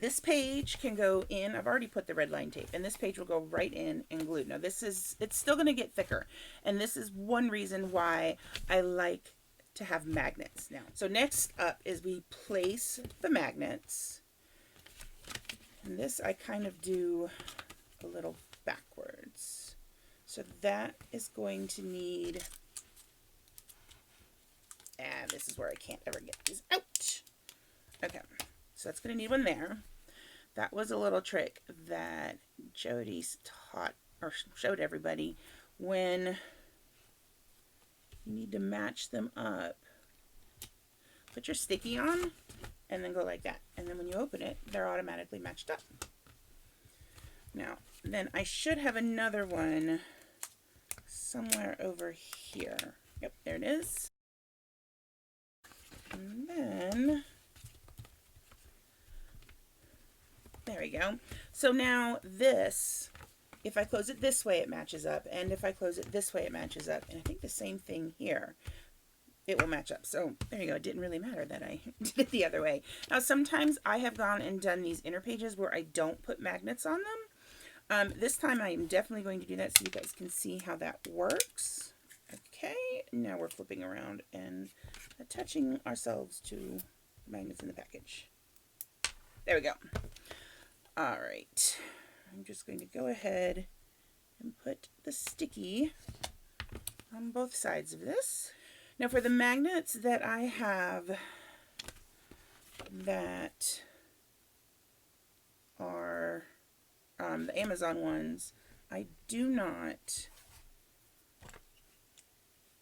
This page can go in. I've already put the red line tape, and this page will go right in and glued. Now it's still going to get thicker, and this is one reason why I like to have magnets now. So next up is we place the magnets, and this I kind of do a little backwards. So that is going to need, and this is where I can't ever get these out. Okay, so that's going to need one there. That was a little trick that Jody taught or showed everybody when you need to match them up. Put your sticky on and then go like that. And then when you open it, they're automatically matched up. Now, then I should have another one somewhere over here. Yep, there it is. And then, there we go. So now this, if I close it this way, it matches up. And if I close it this way, it matches up. And I think the same thing here. It will match up. So there you go. It didn't really matter that I did it the other way. Now, sometimes I have gone and done these inner pages where I don't put magnets on them. This time I am definitely going to do that so you guys can see how that works. Okay, now we're flipping around and attaching ourselves to magnets in the package. There we go. All right, I'm just going to go ahead and put the sticky on both sides of this. Now for the magnets that I have that are the Amazon ones, I do not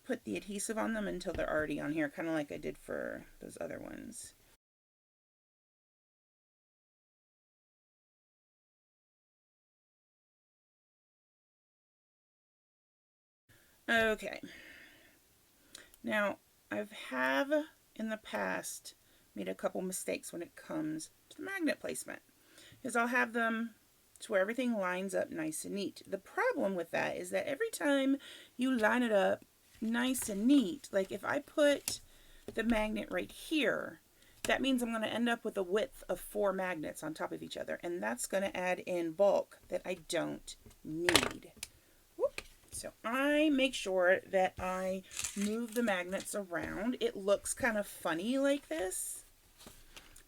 put the adhesive on them until they're already on here, kind of like I did for those other ones. Okay. Now, I have in the past made a couple mistakes when it comes to the magnet placement, because I'll have them to where everything lines up nice and neat. The problem with that is that every time you line it up nice and neat, like if I put the magnet right here, that means I'm going to end up with a width of 4 magnets on top of each other, and that's going to add in bulk that I don't need. Whoop. So I make sure that I move the magnets around. It looks kind of funny like this,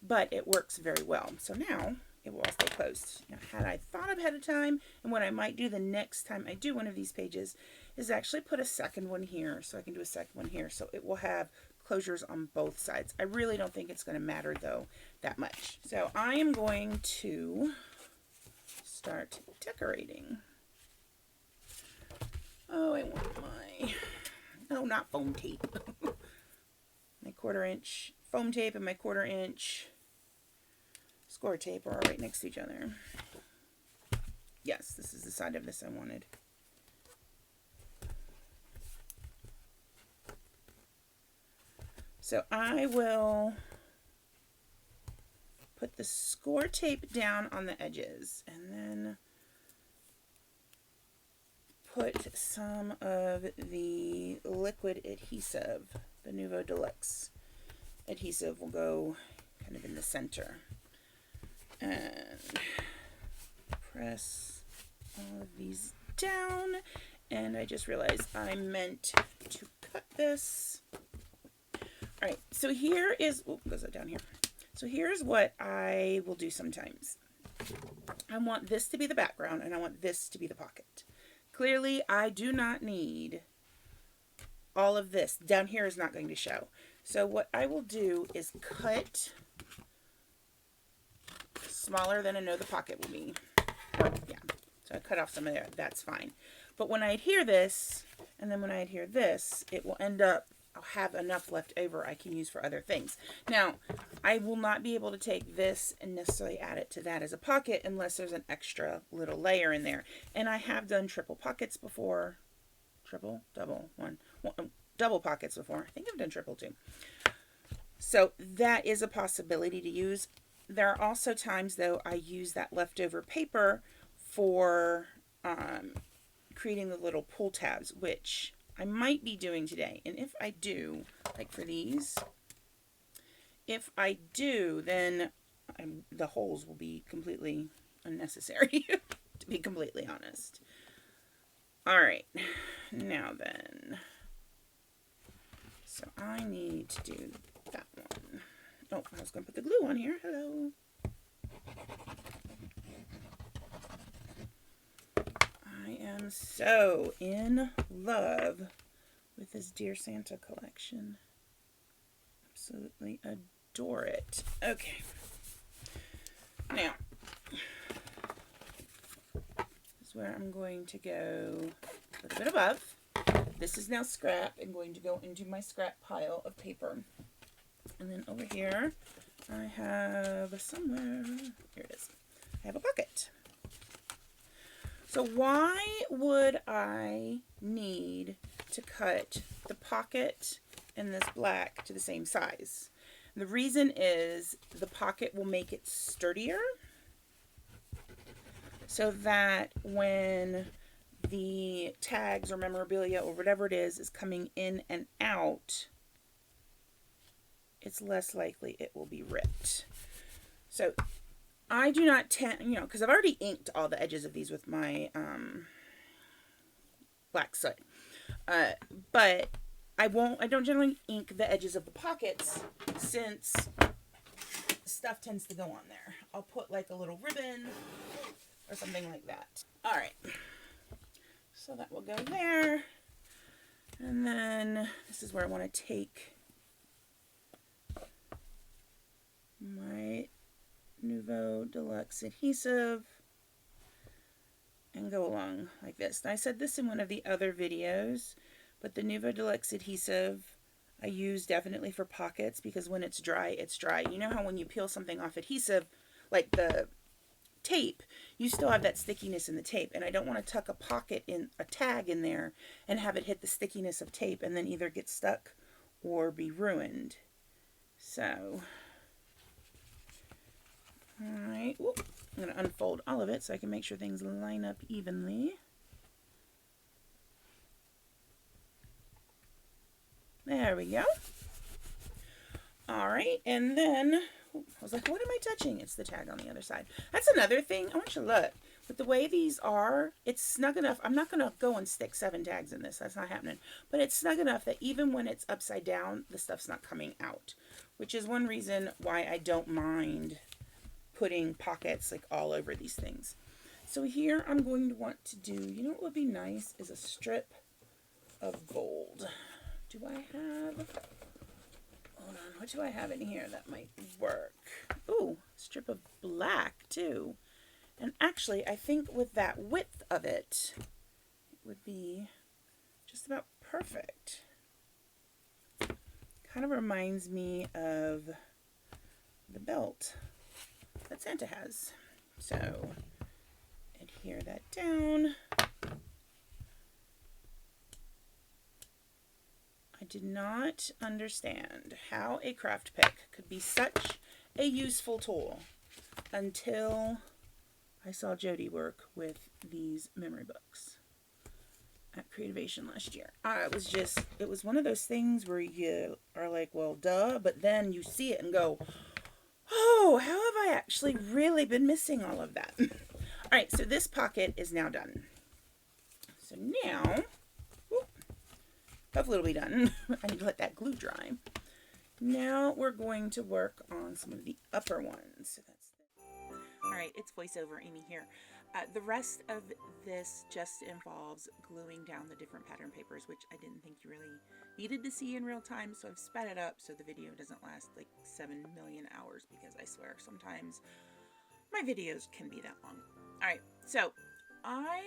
but it works very well. So now it will all stay closed. Now, had I thought ahead of time, and what I might do the next time I do one of these pages is actually put a second one here, so I can do a second one here, so it will have closures on both sides. I really don't think it's going to matter though that much. So I am going to start decorating. Oh, I want my, no, not foam tape. My 1/4 inch foam tape and my 1/4 inch score tape are right next to each other. Yes, this is the side of this I wanted. So I will put the score tape down on the edges and then put some of the liquid adhesive, the Nuvo Deluxe adhesive will go kind of in the center. And press all of these down. And I just realized I meant to cut this. All right, so here is, oh, goes that down here. So here's what I will do sometimes. I want this to be the background and I want this to be the pocket. Clearly, I do not need all of this. Down here is not going to show. So what I will do is cut smaller than I know the pocket will be. Yeah, so I cut off some of there. That's fine. But when I adhere this, and then when I adhere this, it will end up, I'll have enough left over I can use for other things. Now, I will not be able to take this and necessarily add it to that as a pocket unless there's an extra little layer in there. And I have done triple pockets before. Triple, double, double pockets before. I think I've done triple too. So that is a possibility to use. There are also times, though, I use that leftover paper for creating the little pull tabs, which I might be doing today. And if I do, like for these, if I do, then the holes will be completely unnecessary, to be completely honest. All right, now then. So I need to do that one. Oh, I was going to put the glue on here. Hello. I am so in love with this Dear Santa collection. Absolutely adore it. Okay. Now, this is where I'm going to go a little bit above. This is now scrap and going to go into my scrap pile of paper. And then over here, I have somewhere, here it is, I have a bucket. So why would I need to cut the pocket and this black to the same size? And the reason is the pocket will make it sturdier so that when the tags or memorabilia or whatever it is coming in and out, it's less likely it will be ripped. So I do not tend, because I've already inked all the edges of these with my black soot. But I don't generally ink the edges of the pockets since stuff tends to go on there. I'll put like a little ribbon or something like that. All right. So that will go there. And then this is where I want to take my Nouveau Deluxe adhesive and go along like this. Now, I said this in one of the other videos, but the Nouveau Deluxe adhesive I use definitely for pockets because when it's dry, it's dry. You know how when you peel something off adhesive, like the tape, you still have that stickiness in the tape, and I don't want to tuck a tag in there and have it hit the stickiness of tape and then either get stuck or be ruined. So, all right, whoop. I'm going to unfold all of it so I can make sure things line up evenly. There we go. All right, and then I was like, what am I touching? It's the tag on the other side. That's another thing. I want you to look. With the way these are, it's snug enough. I'm not going to go and stick 7 tags in this. That's not happening. But it's snug enough that even when it's upside down, the stuff's not coming out. Which is one reason why I don't mind putting pockets like all over these things. So here I'm going to want to do, you know what would be nice is a strip of gold. Do I have, hold on, what do I have in here that might work? Ooh, strip of black too. And actually, I think with that width of it, it would be just about perfect. Kind of reminds me of the belt that Santa has. So, adhere that down. I did not understand how a craft pick could be such a useful tool until I saw Jody work with these memory books at Creativation last year. It was one of those things where you are like, well, duh, but then you see it and go, oh, how have I actually really been missing all of that? All right, so this pocket is now done. So now, hopefully it'll be done. I need to let that glue dry. Now we're going to work on some of the upper ones. So all right, it's voiceover Amy here. The rest of this just involves gluing down the different pattern papers, which I didn't think you really needed to see in real time, so I've sped it up so the video doesn't last like 7 million hours, because I swear sometimes my videos can be that long. All right, so I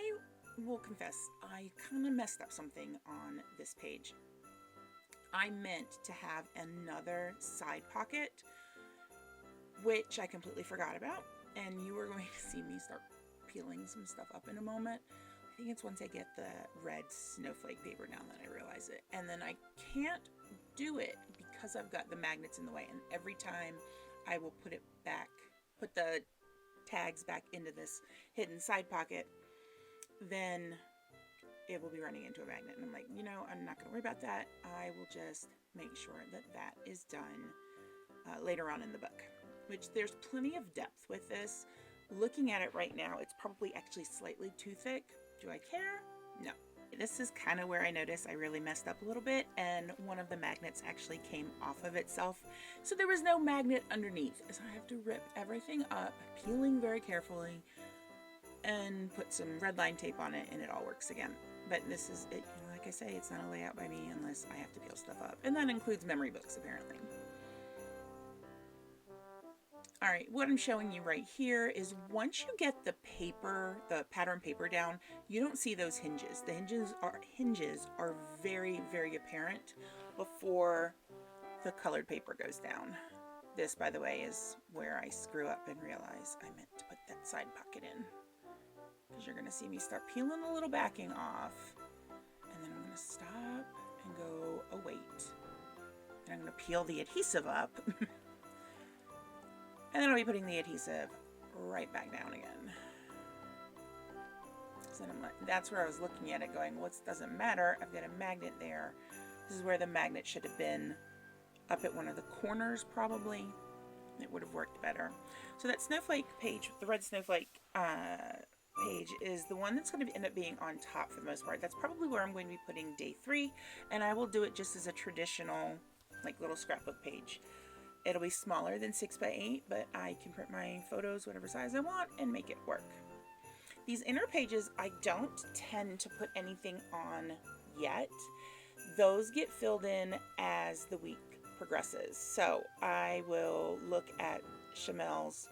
will confess I kind of messed up something on this page. I meant to have another side pocket, which I completely forgot about, and you are going to see me start peeling some stuff up in a moment. I think it's once I get the red snowflake paper down that I realize it. And then I can't do it because I've got the magnets in the way, and every time I will put the tags back into this hidden side pocket, then it will be running into a magnet. And I'm like, I'm not going to worry about that. I will just make sure that that is done later on in the book. which there's plenty of depth with this. Looking at it right now, it's probably actually slightly too thick. Do I care? No. This is kind of where I noticed I really messed up a little bit, and one of the magnets actually came off of itself. So there was no magnet underneath. So I have to rip everything up, peeling very carefully, and put some red line tape on it, and it all works again. But this is it, like I say, it's not a layout by me unless I have to peel stuff up. And that includes memory books, apparently. All right, what I'm showing you right here is once you get the paper, the pattern paper down, you don't see those hinges. The hinges are very, very apparent before the colored paper goes down. This, by the way, is where I screw up and realize I meant to put that side pocket in. Because you're gonna see me start peeling a little backing off, and then I'm gonna stop and go, oh wait. And I'm gonna peel the adhesive up. And then I'll be putting the adhesive right back down again. So then that's where I was looking at it going, well, it doesn't matter. I've got a magnet there. This is where the magnet should have been, up at one of the corners probably. It would have worked better. So that snowflake page, the red snowflake page, is the one that's going to end up being on top for the most part. That's probably where I'm going to be putting day 3. And I will do it just as a traditional, like, little scrapbook page. It'll be smaller than 6x8, but I can print my photos whatever size I want and make it work. These inner pages, I don't tend to put anything on yet. Those get filled in as the week progresses. So I will look at Shamel's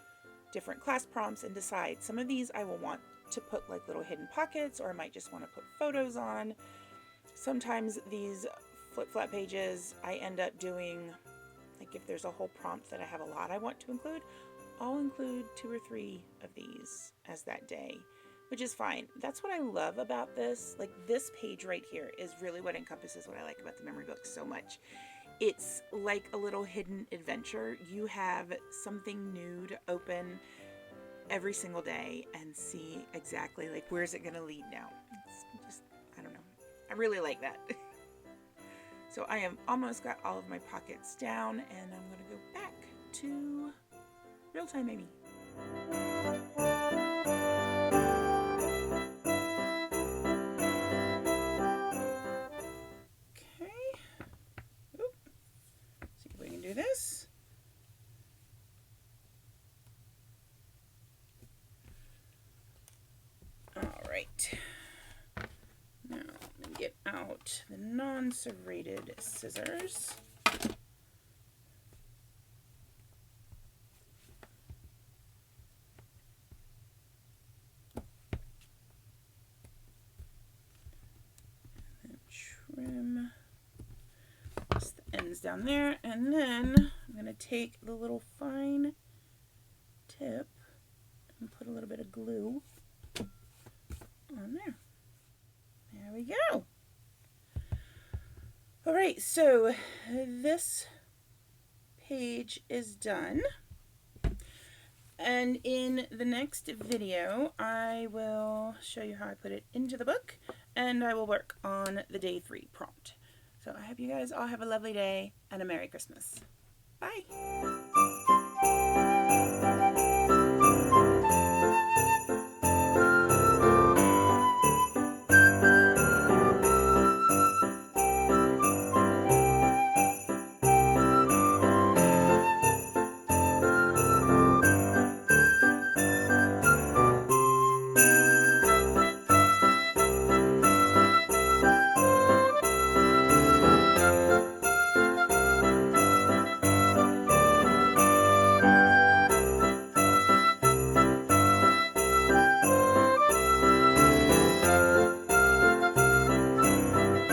different class prompts and decide some of these I will want to put like little hidden pockets, or I might just want to put photos on. Sometimes these flip-flap pages I end up doing, like if there's a whole prompt that I have a lot I want to include, I'll include 2 or 3 of these as that day, which is fine. That's what I love about this. Like this page right here is really what encompasses what I like about the memory book so much. It's like a little hidden adventure. You have something new to open every single day and see exactly like where's it going to lead now. It's just, I don't know. I really like that. So I have almost got all of my pockets down, and I'm going to go back to real time maybe. Okay. Oop. See if we can do this. All right. Now let me get out the non-serrated scissors. And trim just the ends down there, and then I'm going to take the little fine tip and put a little bit of glue on there. There we go. All right, so this page is done. And in the next video, I will show you how I put it into the book, and I will work on the day 3 prompt. So I hope you guys all have a lovely day and a Merry Christmas. Bye.